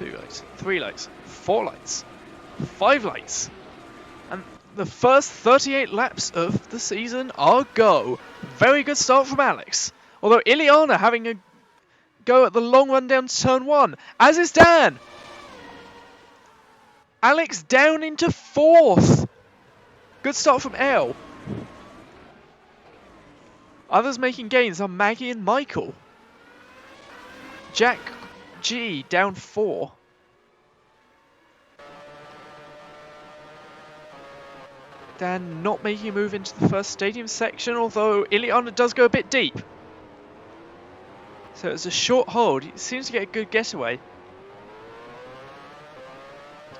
2 lights, 3 lights, 4 lights, 5 lights. And the first 38 laps of the season are go. Very good start from Alex. Although Ileana having a go at the long run down to turn 1, as is Dan. Alex down into 4th. Good start from Elle. Others making gains are Maggie and Michael. Jack G down 4. Dan not making a move into the first stadium section, although Ileana does go a bit deep. So it's a short hold. He seems to get a good getaway.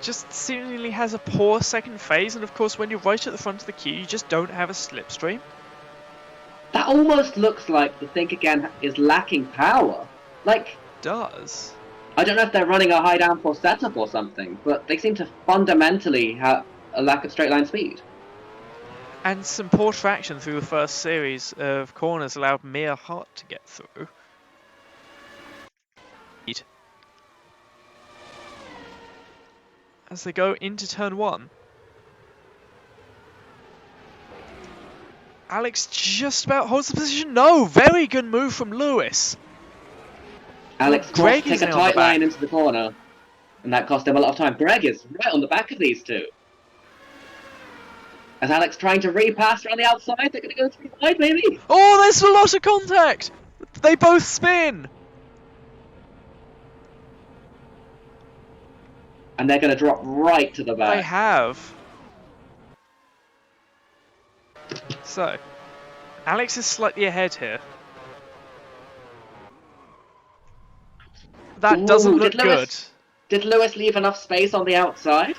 Just seemingly has a poor second phase, and of course when you're right at the front of the queue, you just don't have a slipstream. That almost looks like the Think Again is lacking power. Like, Does. I don't know if they're running a high downforce setup or something, but they seem to fundamentally have a lack of straight line speed. And some poor traction through the first series of corners allowed Mia Hart to get through. As they go into turn 1. Alex just about holds the position. No, very good move from Lewis. Alex Greg Greg is take a now on the tight back. line into the corner, and that cost him a lot of time. Greg is right on the back of these two. As Alex trying to repass around the outside, they're going to go through wide, maybe? Oh, there's a lot of contact. They both spin. And they're going to drop right to the back. They have. So, Alex is slightly ahead here. That Ooh, doesn't look did good. Lewis- Did Lewis leave enough space on the outside?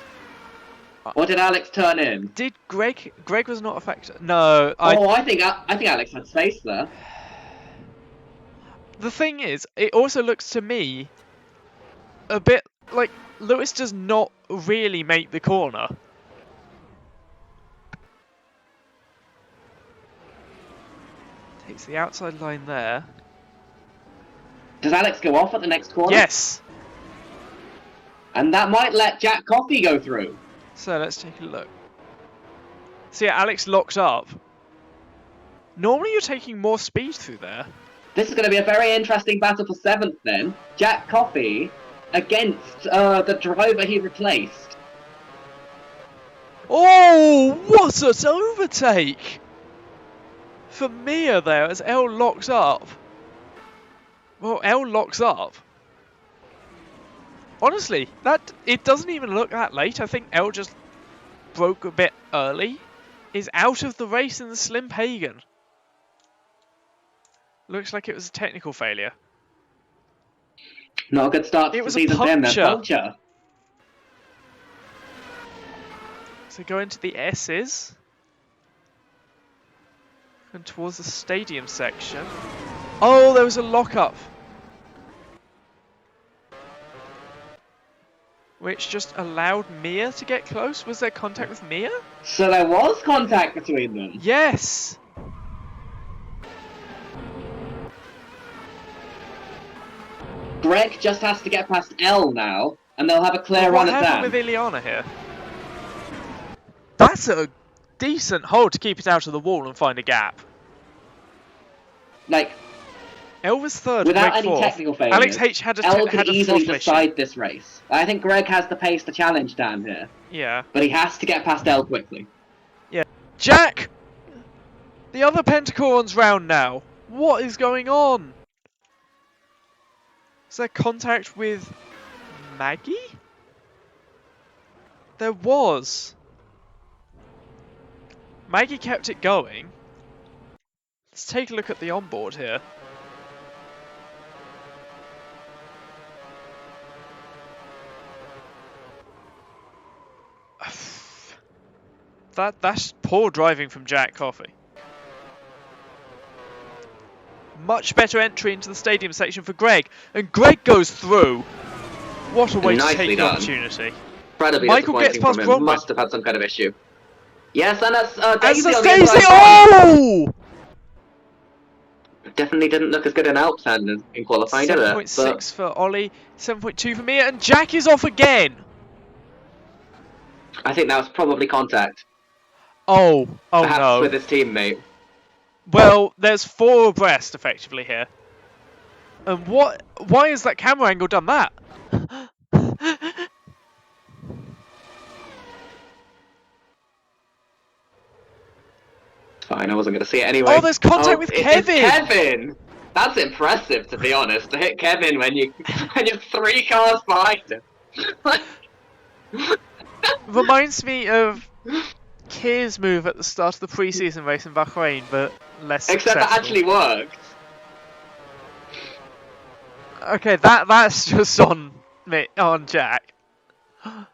Or did Alex turn in? Did Greg? Greg was not a factor. No, I think Alex had space there. The thing is, it also looks to me a bit like Lewis does not really make the corner. Takes the outside line there. Does Alex go off at the next corner? Yes. And that might let Jack Coffey go through. So let's take a look. So yeah, Alex locked up. Normally you're taking more speed through there. This is going to be a very interesting battle for 7th then. Jack Coffey against the driver he replaced. Oh, what an overtake! For Mia there as Elle locks up. Well, Elle locks up. Honestly, it doesn't even look that late. I think Elle just broke a bit early. Is out of the race in the Slim Pagan. Looks like it was a technical failure. Not a good start It to was the a season for him there. puncture. Puncture. So go into the S's. And towards the stadium section. Oh, there was a lockup. Which just allowed Mia to get close. Was there contact with Mia? So there was contact between them. Yes. Greg just has to get past L now, and they'll have a clear What run at happened Dan. with Ileana here? That's a decent hold to keep it out of the wall and find a gap. Like, Elvis third, without Greg any fourth. technical failures, Alex H had a L could easily throttle issue. decide this race. I think Greg has the pace to challenge Dan here, Yeah. but he has to get past L quickly. Jack! The other Pentacorn's round now. What is going on? Is there contact with Maggie? There was. Maggie kept it going. Let's take a look at the onboard here. That's poor driving from Jack Coffey. Much better entry into the stadium section for Greg, and Greg goes through. What a way to Nicely take the done. opportunity. Incredibly Michael gets disappointing past from him. Bronwyn. Must have had some kind of issue. Yes, and that's As Daisy the on the inside. Daisy, oh! Definitely didn't look as good in Alps and in qualifying, did it? 7.6 for Ollie, 7.2 for Mia, and Jack is off again! I think that was probably contact. Oh Perhaps no. with his teammate. Well, there's 4 abreast effectively here. And why has that camera angle done that? Fine, I wasn't going to see it anyway. Oh, there's contact with Kevin! It's Kevin! That's impressive, to be honest, to hit Kevin when you're 3 cars behind him. Reminds me of Kir's move at the start of the pre-season race in Bahrain, but less Except successful. that actually worked. Okay, that's just on Jack. I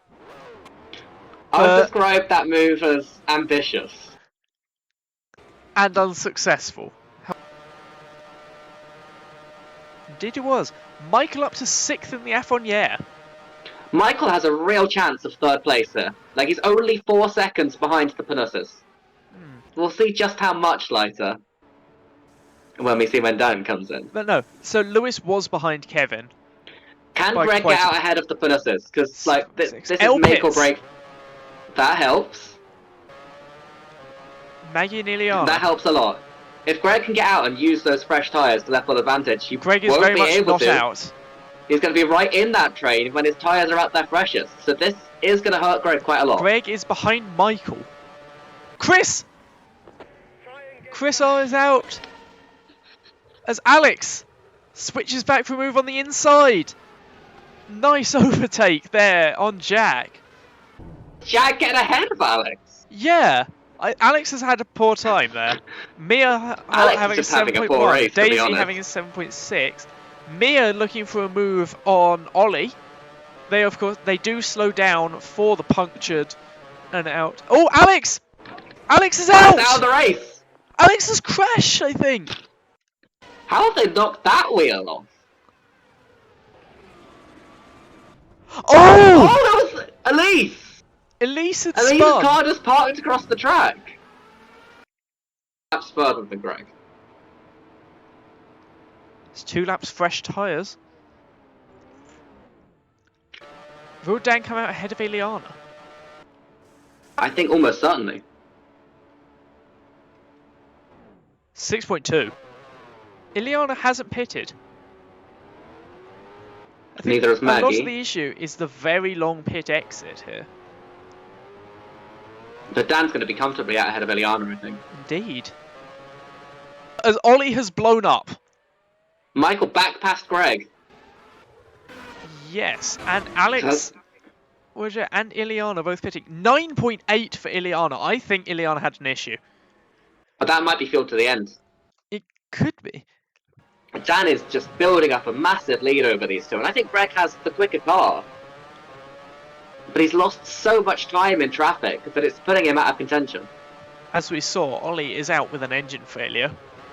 would describe that move as ambitious. And unsuccessful. Indeed it was. Michael up to 6th in the F1 Michael has a real chance of 3rd place here. Like, he's only 4 seconds behind the Panusas. We'll see just how much later when we see when Dan comes in. But no, so Lewis was behind Kevin. Can Greg get out ahead of the Panusas? Because, like, this is make or break. That helps. Maggie and Ileana. That helps a lot. If Greg can get out and use those fresh tyres to left-foot advantage, he Greg is won't very be much able not to. out. He's going to be right in that train when his tyres are at their freshest. So this is going to hurt Greg quite a lot. Greg is behind Michael. Chris R is out. As Alex switches back for a move on the inside. Nice overtake there on Jack. Jack getting ahead of Alex. Yeah. Alex has had a poor time there. Mia having a 7.1. Daisy having a 7.6. Mia looking for a move on Ollie. They, of course, they do slow down for the punctured and out. Oh, Alex! Alex is out! Out of the race! Alex has crashed, I think. How have they knocked that wheel off? Oh! Oh, that was Elise! Elise had Elise's spun. car just parked across the track. Laps further than Greg. It's 2 laps fresh tyres. Will Dan come out ahead of Ileana? I think almost certainly. 6.2. Ileana hasn't pitted. Neither has Maggie. A lot of the issue is the very long pit exit here. But Dan's going to be comfortably out ahead of Ileana, I think. Indeed. As Ollie has blown up. Michael back past Greg. Yes, and Alex and Ileana both pitting. 9.8 for Ileana. I think Ileana had an issue. But that might be fueled to the end. It could be. Dan is just building up a massive lead over these two, and I think Greg has the quicker car. But he's lost so much time in traffic that it's putting him out of contention. As we saw, Ollie is out with an engine failure.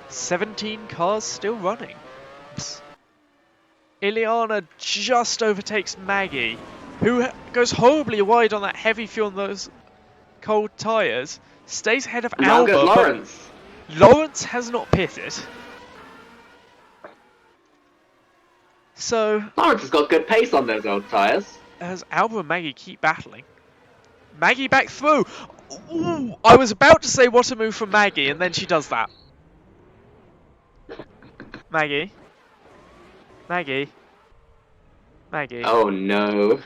17 cars still running. Ileana just overtakes Maggie, who goes horribly wide on that heavy fuel and those cold tyres. Stays ahead of Alba. Now goes Lawrence. Lawrence has not pitted. So Lawrence has got good pace on those old tyres. As Alba and Maggie keep battling. Maggie back through. Ooh, I was about to say what a move from Maggie, and then she does that. Maggie. Maggie. Maggie. Oh no.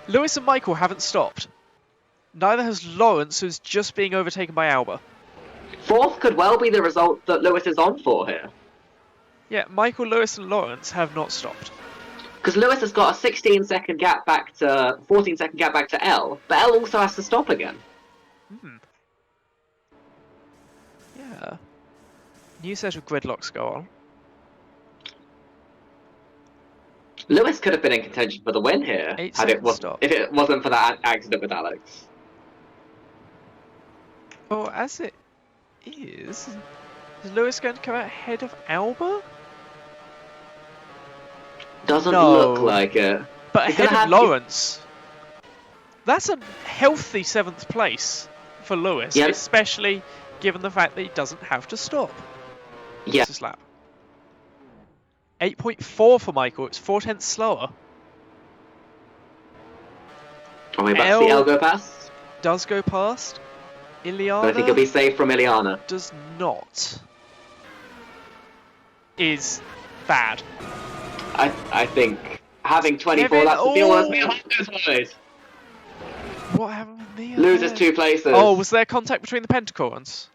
Lewis and Michael haven't stopped. Neither has Lawrence, who's just being overtaken by Alba. 4th could well be the result that Lewis is on for here. Yeah, Michael, Lewis and Lawrence have not stopped. Because Lewis has got a 14-second gap back to L, but L also has to stop again. Yeah. New set of gridlocks go on. Lewis could have been in contention for the win here if it wasn't for that accident with Alex. Well, as it is Lewis going to come out ahead of Alba? Doesn't look like it. But ahead of Lawrence. That's a healthy 7th place for Lewis, especially given the fact that he doesn't have to stop. Yeah. This lap. 8.4 for Michael. It's 4/10 slower. Are we about to see El go past? Does go past. Ileana I think he'll be safe from Ileana. does not. Is bad. I think having 24 Kevin, laps to deal with me. What happened with Mia? Loses 2 places. Oh, was there contact between the pentacorns?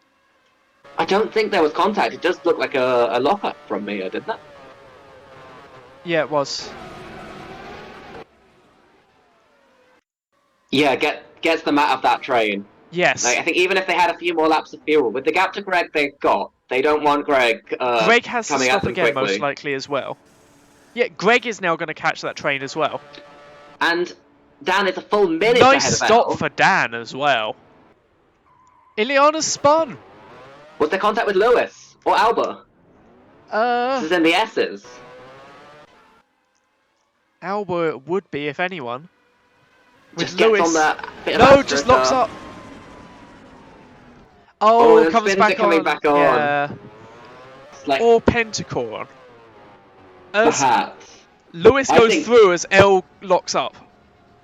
I don't think there was contact. It just looked like a lock-up from Mia, didn't it? Yeah, it was. Yeah, gets them out of that train. Yes. Like, I think even if they had a few more laps of fuel, with the gap to Greg they've got, they don't want Greg Greg has to coming stop at them again, quickly. most likely, as well. Yeah, Greg is now going to catch that train as well. And Dan is a full minute ahead of Nice El. stop for Dan as well. Ileana's spun. Was there contact with Lewis? Or Alba? This is in the S's. Alba would be, if anyone. With Just Lewis. gets on that bit of No, just locks Astrocar. up. Oh, the comes spins back are coming on. back on. Yeah. It's like, Or Pentacorn. As perhaps. Lewis I goes think- through as L locks up.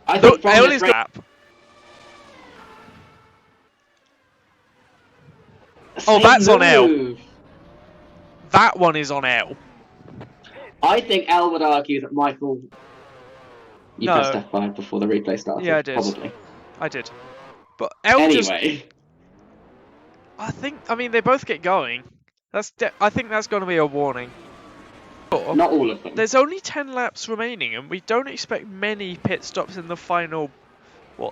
I think from L this is race, lap. Oh, same that's on L. move. That one is on L. I think El would argue that Michael. You No. pressed F5 before the replay started. Yeah, I did. Probably. I did. But L just... Anyway, I mean, they both get going. I think that's going to be a warning. Sure. not all of them. There's only 10 laps remaining, and we don't expect many pit stops in the final,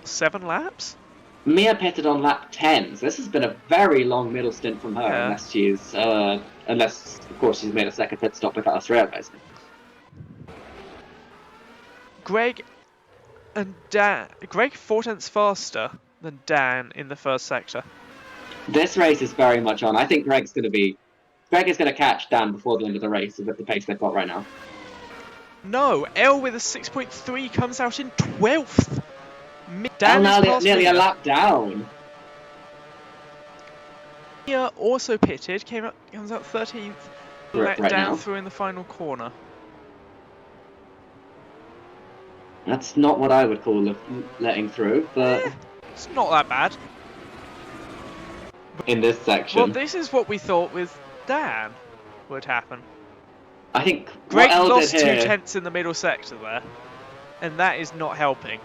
7 laps? Mia pitted on lap 10, so this has been a very long middle stint from her, Yeah. unless of course she's made a second pit stop with us railways. Greg and Dan... Greg 4/10 faster than Dan in the first sector. This race is very much on. I think Greg is going to catch Dan before the end of the race with the pace they've got right now. No, L with a 6.3 comes out in 12th. Dan Dan is now past nearly a Mia. lap down. Mia also pitted, comes out 13th. Let Right down now. through in the final corner. That's not what I would call letting through, but It's not that bad. in this section, Well, this is what we thought with Dan would happen. I think Greg what El lost did here. 2/10 in the middle sector there, and that is not helping.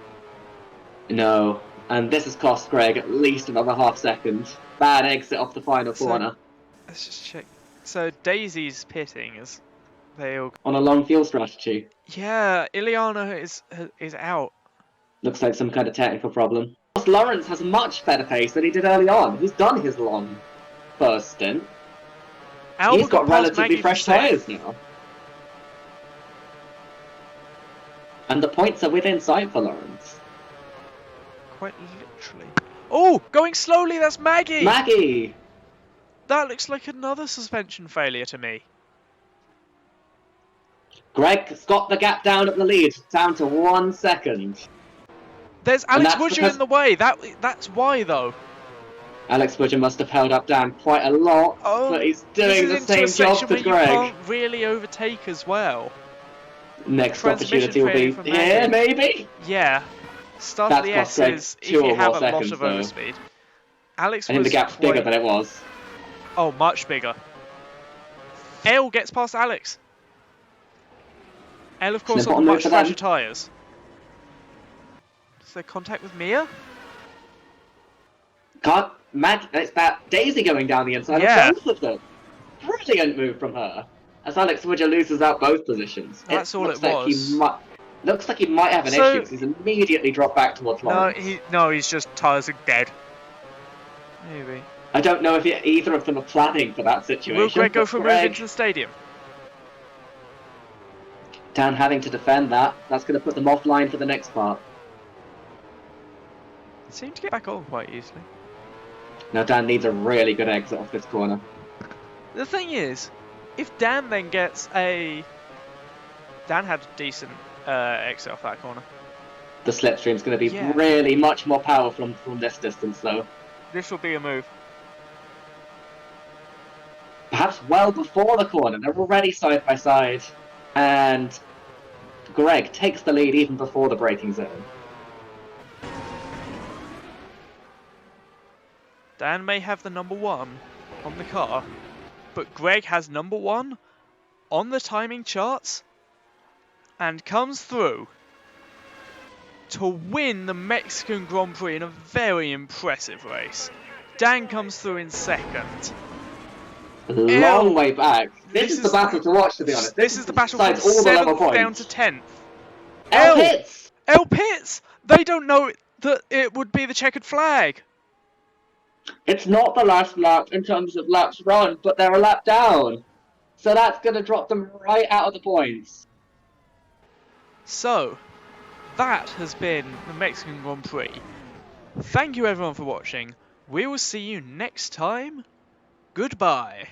No, and this has cost Greg at least another half second. Bad exit off the final corner Let's just check. So Daisy's pitting as they all. on a long fuel strategy. Yeah, Ileana is out. Looks like some kind of technical problem. Lawrence has much better pace than he did early on. He's done his long first stint. Alba He's got past relatively Maggie fresh for sixth. tyres now. And the points are within sight for Lawrence. Quite literally. Oh, going slowly. That's Maggie. Maggie! That looks like another suspension failure to me. Greg's got the gap down at the lead, down to 1 second. There's And Alex that's Woodger because- in the way. That's why though. Alex Woodger must have held up Dan quite a lot, Oh, but he's this doing is the into a same job section to where you Greg. can't really overtake as well. Next Transmission opportunity will failure be for here, Maggie. maybe? Yeah. Start That's of the cost Greg S's if 2 you or have more a lot seconds, of though. overspeed. Alex I think was the gap's bigger than it was. Oh, much bigger. L gets past Alex. L, of course, Snip on on the move much for them. fresher tyres. Is there contact with Mia? It's that Daisy going down the inside Yeah. of both of them. Brilliant move from her. As Alex Woodger loses out both positions. That's all looks it like was. Looks like he might have an So- issue because he's immediately dropped back towards Lawrence. He's just tyres are dead. Maybe. I don't know if either of them are planning for that situation. Will Greg go but for a move Greg, into the stadium? Dan having to defend that. That's going to put them offline for the next part. Seemed to get back on quite easily. Now Dan needs a really good exit off this corner. The thing is, if Dan then gets a... Dan had a decent exit off that corner. The slipstream's going to be Yeah. really much more powerful from this distance, though. This will be a move. perhaps well before the corner. They're already side by side. And Greg takes the lead even before the braking zone. Dan may have the number 1 on the car, but Greg has number 1 on the timing charts and comes through to win the Mexican Grand Prix in a very impressive race. Dan comes through in second. Long way back. This is the battle to watch, to be honest. This is the battle from all the level 7th points. down to 10th. L Pitts! L Pitts! They don't know that it would be the checkered flag. It's not the last lap in terms of laps run, but they're a lap down. So that's going to drop them right out of the points. So, that has been the Mexican Grand Prix. Thank you everyone for watching. We will see you next time. Goodbye.